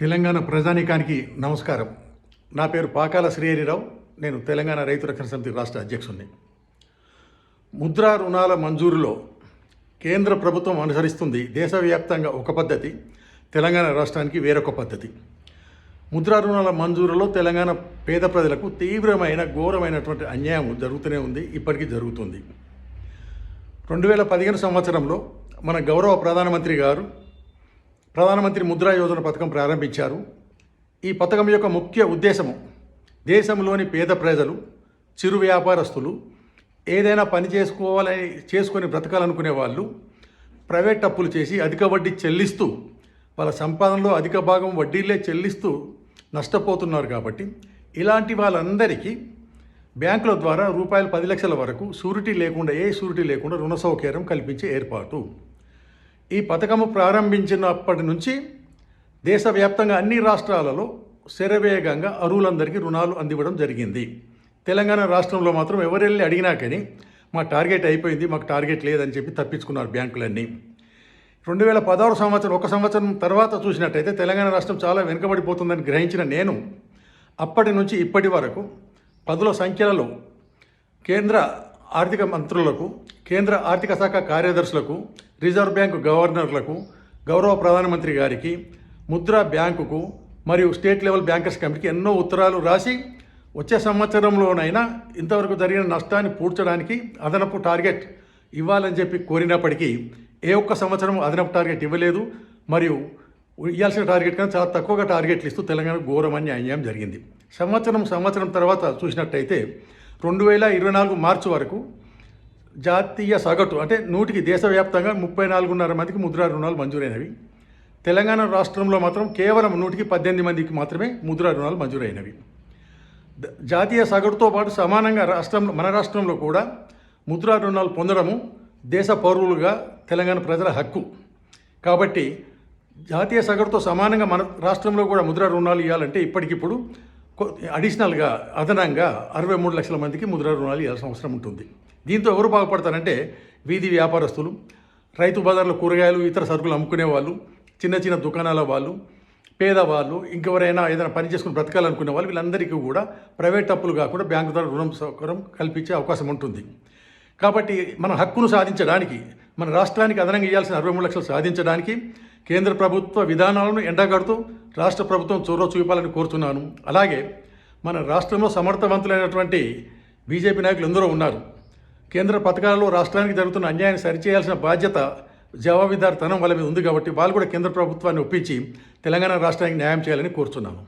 తెలంగాణ ప్రజానీకానికి నమస్కారం. నా పేరు పాకాల శ్రీహరిరావు. నేను తెలంగాణ రైతు రక్షణ సమితి రాష్ట్ర అధ్యక్షుడిని. ముద్రా రుణాల మంజూరులో కేంద్ర ప్రభుత్వం అనుసరిస్తుంది దేశవ్యాప్తంగా ఒక పద్ధతి, తెలంగాణ రాష్ట్రానికి వేరొక పద్ధతి. ముద్రా రుణాల మంజూరులో తెలంగాణ పేద ప్రజలకు తీవ్రమైన ఘోరమైనటువంటి అన్యాయం జరుగుతూనే ఉంది, ఇప్పటికీ జరుగుతుంది. 2015 సంవత్సరంలో మన గౌరవ ప్రధానమంత్రి గారు ప్రధానమంత్రి ముద్రా యోజన పథకం ప్రారంభించారు. ఈ పథకం యొక్క ముఖ్య ఉద్దేశము దేశంలోని పేద ప్రజలు, చిరు వ్యాపారస్తులు, ఏదైనా పని చేసుకొని బ్రతకాలనుకునే వాళ్ళు ప్రైవేట్ అప్పులు చేసి అధిక వడ్డీ చెల్లిస్తూ వాళ్ళ సంపాదనలో అధిక భాగం వడ్డీలే చెల్లిస్తూ నష్టపోతున్నారు. కాబట్టి ఇలాంటి వాళ్ళందరికీ బ్యాంకుల ద్వారా రూపాయలు 10 లక్షల వరకు షూరిటీ లేకుండా రుణ సౌకర్యం కల్పించే ఏర్పాటు. ఈ పథకము ప్రారంభించినప్పటి నుంచి దేశవ్యాప్తంగా అన్ని రాష్ట్రాలలో శరవేగంగా అర్హులందరికీ రుణాలు అందివ్వడం జరిగింది. తెలంగాణ రాష్ట్రంలో మాత్రం ఎవరెళ్ళి అడిగినా కానీ మా టార్గెట్ అయిపోయింది, మాకు టార్గెట్ లేదని చెప్పి తప్పించుకున్నారు బ్యాంకులన్నీ. 2016 సంవత్సరం, ఒక సంవత్సరం తర్వాత చూసినట్టయితే తెలంగాణ రాష్ట్రం చాలా వెనుకబడిపోతుందని గ్రహించిన నేను అప్పటి నుంచి ఇప్పటి వరకు పదుల సంఖ్యలలో కేంద్ర ఆర్థిక మంత్రులకు, కేంద్ర ఆర్థిక శాఖ కార్యదర్శులకు, రిజర్వ్ బ్యాంకు గవర్నర్లకు, గౌరవ ప్రధానమంత్రి గారికి, ముద్రా బ్యాంకుకు మరియు స్టేట్ లెవెల్ బ్యాంకర్స్ కమిటీకి ఎన్నో ఉత్తరాలు రాసి వచ్చే సంవత్సరంలోనైనా ఇంతవరకు జరిగిన నష్టాన్ని పూడ్చడానికి అదనపు టార్గెట్ ఇవ్వాలని చెప్పి కోరినప్పటికీ ఏ ఒక్క సంవత్సరం అదనపు టార్గెట్ ఇవ్వలేదు. మరియు ఇవ్వాల్సిన టార్గెట్ కన్నా చాలా తక్కువగా టార్గెట్లు ఇస్తూ తెలంగాణకు ఘోరమైన అన్యాయం జరిగింది. సంవత్సరం తర్వాత చూసినట్టయితే 2024 మార్చి వరకు జాతీయ సగటు అంటే దేశవ్యాప్తంగా 34.5 మందికి ముద్రా రుణాలు మంజూరైనవి. తెలంగాణ రాష్ట్రంలో మాత్రం కేవలం 18 మందికి మాత్రమే ముద్రా రుణాలు మంజూరైనవి. జాతీయ సగటుతో పాటు సమానంగా మన రాష్ట్రంలో కూడా ముద్రా రుణాలు పొందడము దేశ పౌరులుగా తెలంగాణ ప్రజల హక్కు. కాబట్టి జాతీయ సగటుతో సమానంగా మన రాష్ట్రంలో కూడా ముద్రా రుణాలు ఇవ్వాలంటే ఇప్పటికిప్పుడు అడిషనల్గా అదనంగా 63 లక్షల మందికి ముద్రా రుణాలు ఇవ్వాల్సిన అవసరం ఉంటుంది. దీంతో ఎవరు బాగుపడతారంటే వీధి వ్యాపారస్తులు, రైతు బజార్లో కూరగాయలు ఇతర సరుకులు అమ్ముకునే వాళ్ళు, చిన్న దుకాణాల వాళ్ళు, పేదవాళ్ళు, ఇంకెవరైనా ఏదైనా పని చేసుకుని బ్రతకాలనుకునే వాళ్ళు, వీళ్ళందరికీ కూడా ప్రైవేట్ అప్పులు కాకుండా బ్యాంకు ద్వారా రుణం సౌకర్యం కల్పించే అవకాశం ఉంటుంది. కాబట్టి మన హక్కును సాధించడానికి, మన రాష్ట్రానికి అదనంగా ఇవ్వాల్సిన 63 లక్షలు సాధించడానికి కేంద్ర ప్రభుత్వ విధానాలను ఎండగడుతూ రాష్ట్ర ప్రభుత్వం చొరవ చూపాలని కోరుతున్నాను. అలాగే మన రాష్ట్రంలో సమర్థవంతులైనటువంటి బీజేపీ నాయకులు ఎందరో ఉన్నారు. కేంద్ర పథకాలలో రాష్ట్రానికి జరుగుతున్న అన్యాయాన్ని సరిచేయాల్సిన బాధ్యత, జవాబుదారీతనం వాళ్ళ మీద ఉంది. కాబట్టి వాళ్ళు కూడా కేంద్ర ప్రభుత్వాన్ని ఒప్పించి తెలంగాణ రాష్ట్రానికి న్యాయం చేయాలని కోరుతున్నాను.